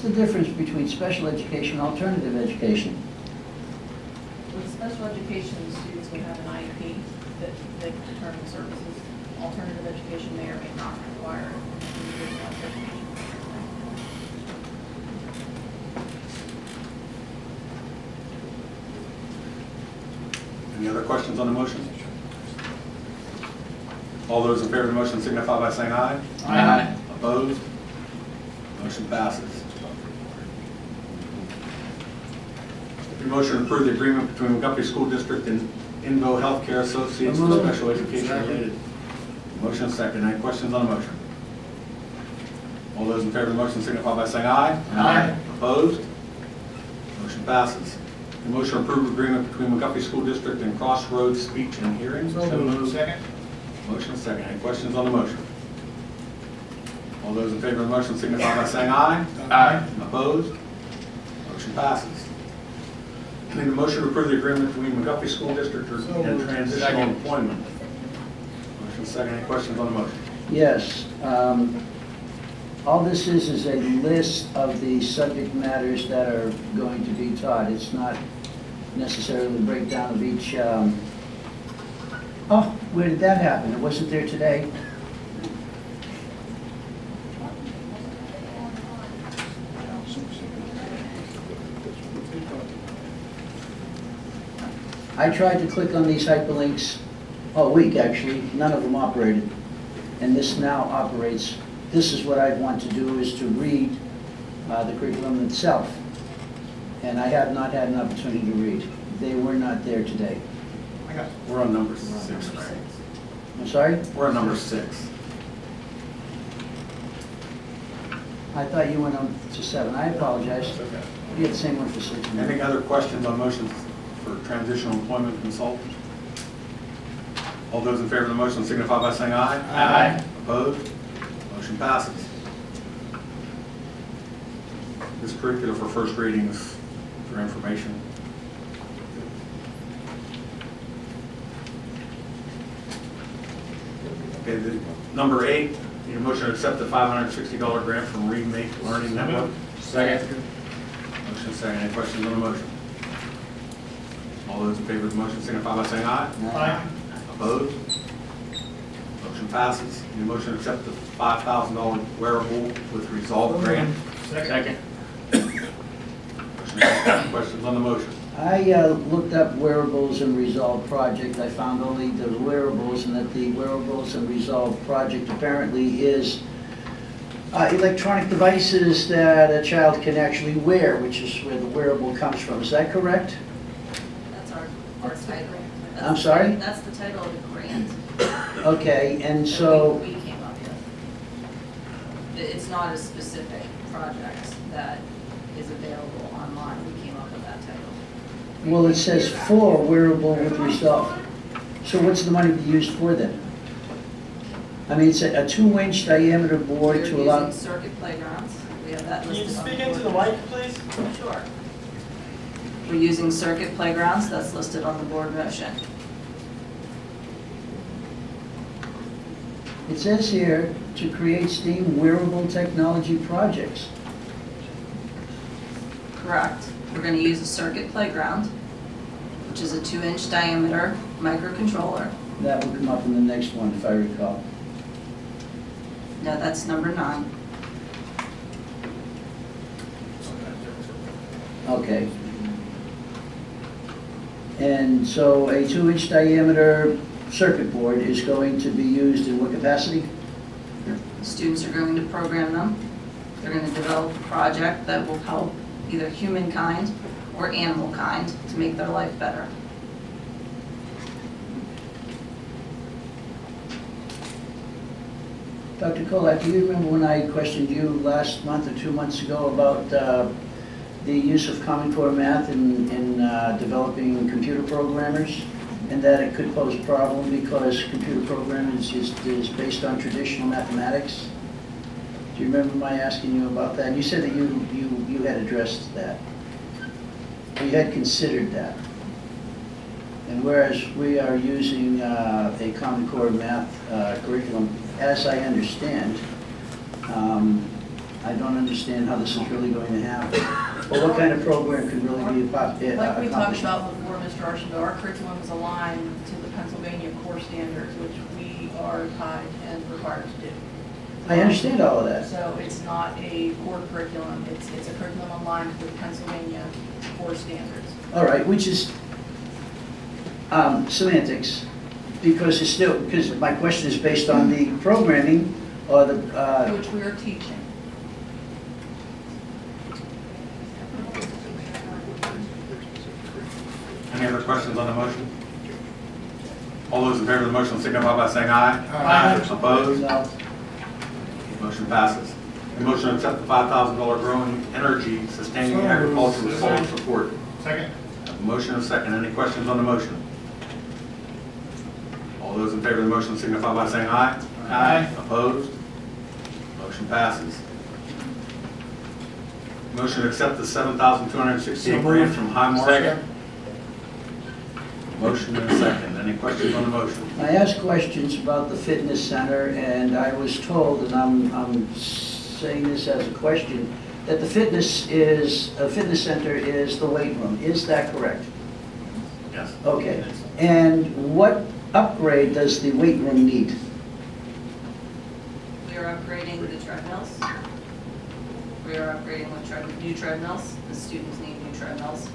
the difference between special education and alternative education? With special education, the students would have an IEP that determines services. Alternative education may or may not require individualized education. Any other questions on the motion? All those in favor of the motion signify by saying aye. Aye. Opposed? Motion passes. Your motion to approve the agreement between Montgomery School District and Invo Healthcare Associates for special education related. Motion second. Any questions on the motion? All those in favor of the motion signify by saying aye. Aye. Opposed? Motion passes. The motion to approve agreement between Montgomery School District and Crossroads Speech and Hearing. Second. Motion second. Any questions on the motion? All those in favor of the motion signify by saying aye. Aye. Opposed? Motion passes. I need a motion to approve the agreement between Montgomery School District and transitional employment. Motion second. Any questions on the motion? Yes. All this is a list of the subject matters that are going to be taught. It's not necessarily a breakdown of each. Oh, where did that happen? It wasn't there today. I tried to click on these hyperlinks all week, actually. None of them operated. And this now operates. This is what I want to do, is to read the curriculum itself. And I have not had an opportunity to read. They were not there today. We're on number 6, right? I'm sorry? We're on number 6. I thought you went on to 7. I apologize. Okay. We had the same one for 6. Any other questions on motions for transitional employment consultants? All those in favor of the motion signify by saying aye. Aye. Opposed? Motion passes. This curriculum for first readings for information. Okay, number 8, need a motion to accept the $560 grant from Remake Learning Network. Second. Motion second. Any questions on the motion? All those in favor of the motion signify by saying aye. Aye. Opposed? Motion passes. Need a motion to accept the $5,000 wearable with Resolve grant. Second. Motion second. Questions on the motion? I looked up wearables and Resolve project. I found only the wearables, and that the wearables and Resolve project apparently is electronic devices that a child can actually wear, which is where the wearable comes from. Is that correct? That's our title. I'm sorry? That's the title of the grant. Okay, and that so, we came up with. It's not a specific project that is available online. We came up with that title. well, it says for wearable with Resolve. So what's the money to be used for then? I mean, it's a 2-inch diameter board We're to allow. using circuit playgrounds. We have that Can you listed on speak the into the board. mic, please? Sure. We're using circuit playgrounds. That's listed on the board motion. It says here to create STEAM wearable technology projects. Correct. We're going to use a circuit playground, which is a 2-inch diameter microcontroller. That will come up in the next one, if I recall. No, that's number 9. Okay. And so a 2-inch diameter circuit board is going to be used in what capacity? Students are going to program them. They're going to develop a project that will help either humankind or animal kind to make their life better. Dr. Kolak, do you remember when I questioned you last month or 2 months ago about the use of Common Core math in developing computer programmers, and that it could pose a problem because computer programming is based on traditional mathematics? Do you remember my asking you about that? And you said that you had addressed that. Or you had considered that. And whereas we are using a Common Core math curriculum, as I understand, I don't understand how this is really going to happen. Or what kind of program could really be Like we talked accomplished? about before, Mr. Archibald, our curriculum is aligned to the Pennsylvania core standards, which we are tied and required to do. I understand all of that. So it's not a core curriculum, it's a curriculum aligned with Pennsylvania core standards. All right, which is semantics, because it's still, because my question is based on the programming or the, Which we are teaching. Any other questions on the motion? All those in favor of the motion signify by saying aye. Aye. Opposed? no, Motion passes. The motion to accept the $5,000 growing energy sustaining agricultural soil support. Second. Have a motion and a second. Any questions on the motion? All those in favor of the motion signify by saying aye. Aye. Opposed? Motion passes. Motion to accept the $7,268 grant from Highmark. Second. Motion and a second. Any questions on the motion? I asked questions about the fitness center, and I was told, and I'm saying this as a question, that the fitness center is the weight room. Is that correct? Yes. Okay. And what upgrade does the weight room need? We are upgrading the treadmills. We are upgrading with new treadmills. The students need new treadmills.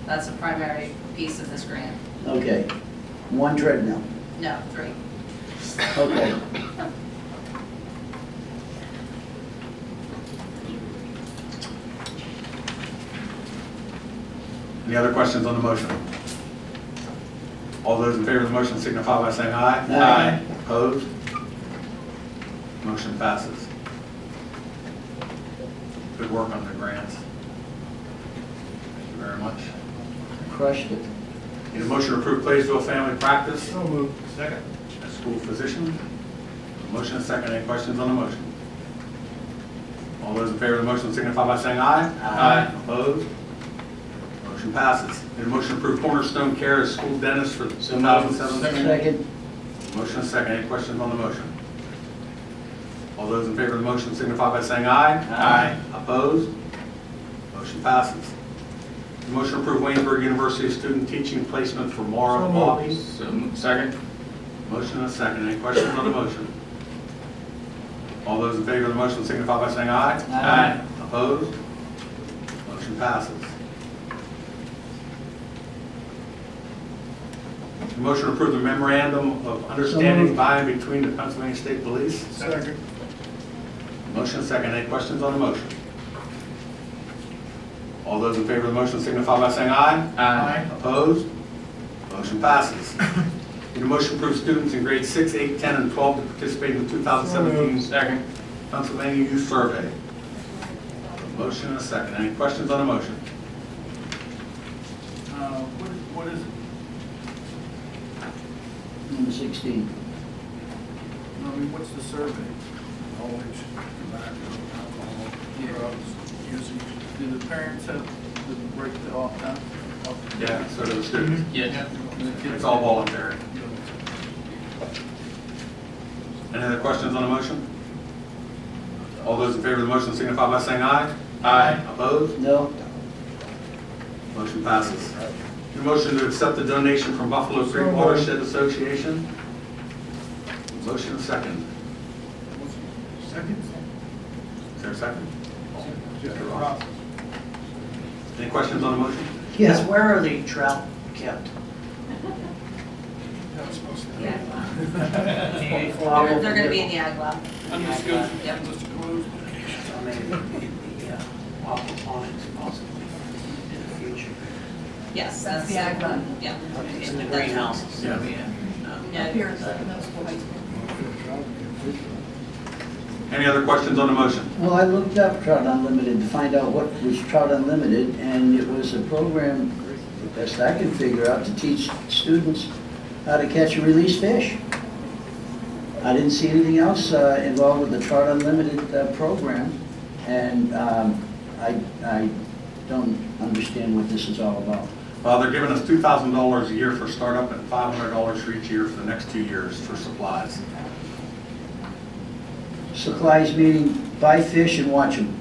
That's a primary piece of this grant. Okay. One treadmill. No, 3. Okay. Any other questions on the motion? All those in favor of the motion signify by saying aye. Aye. Opposed? Motion passes. Good work on the grants. Thank you very much. Crushed it. Need a motion to approve Claysville Family Practice So moved. Second. as school physician. Motion and second. Any questions on the motion? All those in favor of the motion signify by saying aye. Aye. Opposed? Motion passes. Need a motion to approve Cornerstone Care as school dentist for 2017. Second. Motion and second. Any questions on the motion? All those in favor of the motion signify by saying aye. Aye. Opposed? Motion passes. The motion to approve Waynesburg University student teaching placement for Maura So Bobby. moved. Second. Motion and a second. Any questions on the motion? All those in favor of the motion signify by saying aye. Aye. Opposed? Motion passes. The motion to approve the memorandum of understanding by and between the Pennsylvania State Police. Second. Motion and second. Any questions on the motion? All those in favor of the motion signify by saying aye. Aye. Opposed? Motion passes. Need a motion to approve students in grades 6, 8, 10, and 12 to participate in the 2017 Second. Pennsylvania Youth Survey. Motion and a second. Any questions on the motion? What is it? Number 16. I mean, what's the survey? Knowledge, tobacco, alcohol, drugs, usage. Do the parents have to break it off down? Yeah, so do the students. Yeah. It's all voluntary. Any other questions on the motion? All those in favor of the motion signify by saying aye. Aye. Opposed? No? Motion passes. Need a motion to accept the donation from Buffalo Creek Watershed Association. Motion and second. Second? Is there a second? Any questions on the motion? Yes, where are the trout kept? They're going to be in the ag lab. Undisclosed, Yep. undisclosed. Aquaponics possibly in the future. Yes, That's the ag lab. Yeah. In the greenhouses. Yeah. Up No, here at the middle school, high school. Any other questions on the motion? Well, I looked up Trout Unlimited to find out what was Trout Unlimited, and it was a program, the best I can figure out, to teach students how to catch and release fish. I didn't see anything else involved with the Trout Unlimited program, and I don't understand what this is all about. They're giving us $2,000 a year for startup and $500 for each year for the next 2 years for supplies. Supplies meaning buy fish and watch them.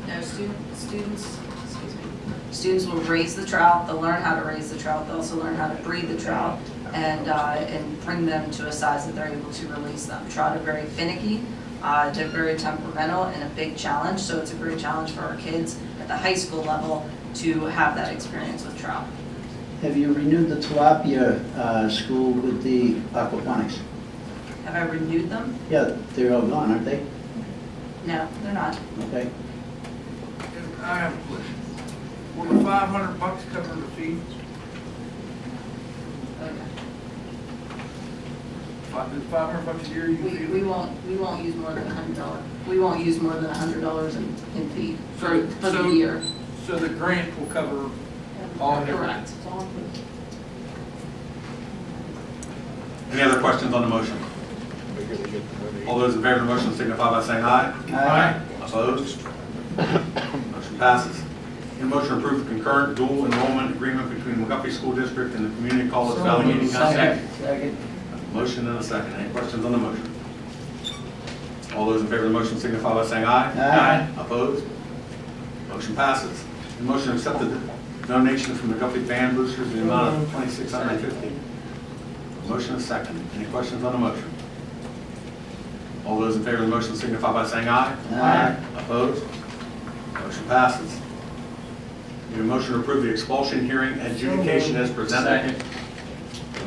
No, students will raise the trout, they'll learn how to raise the trout, they'll also learn how to breed the trout and bring them to a size that they're able to release them. Trout are very finicky, they're very temperamental and a big challenge, so it's a great challenge for our kids at the high school level to have that experience with trout. Have you renewed the tilapia school with the aquaponics? Have I renewed them? Yeah, they're all gone, aren't they? No, they're not. Okay. And I have a question. Will the $500 cover the fee? The $500 a year you fee? We won't use more than $100. We won't use more than $100 in fee for the year. So the grant will cover all of it? Correct. It's all included. Any other questions on the motion? All those in favor of the motion signify by saying aye. Aye. Opposed? Motion passes. Need a motion to approve the concurrent dual enrollment agreement between McGuffey School District and the Community College of Allegheny County. Second. Motion and a second. Any questions on the motion? All those in favor of the motion signify by saying aye. Aye. Opposed? Motion passes. Need a motion to accept the donation from the McGuffey Band Boosters in the amount of $2,650. Motion and a second. Any questions on the motion? All those in favor of the motion signify by saying aye. Aye. Opposed? Motion passes. Need a motion to approve the expulsion hearing adjudication as presented.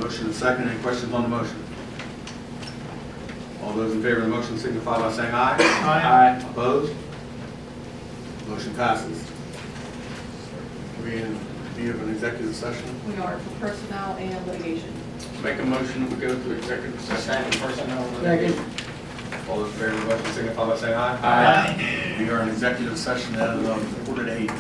Motion and second. Any questions on the motion? All those in favor of the motion signify by saying aye. Aye. Opposed? Motion passes. Are we in need of an executive session? We are for personnel and litigation. Make a motion, we go to executive session. Second. All those in favor of the motion signify by saying aye. Aye. We are in executive session as of 4:08.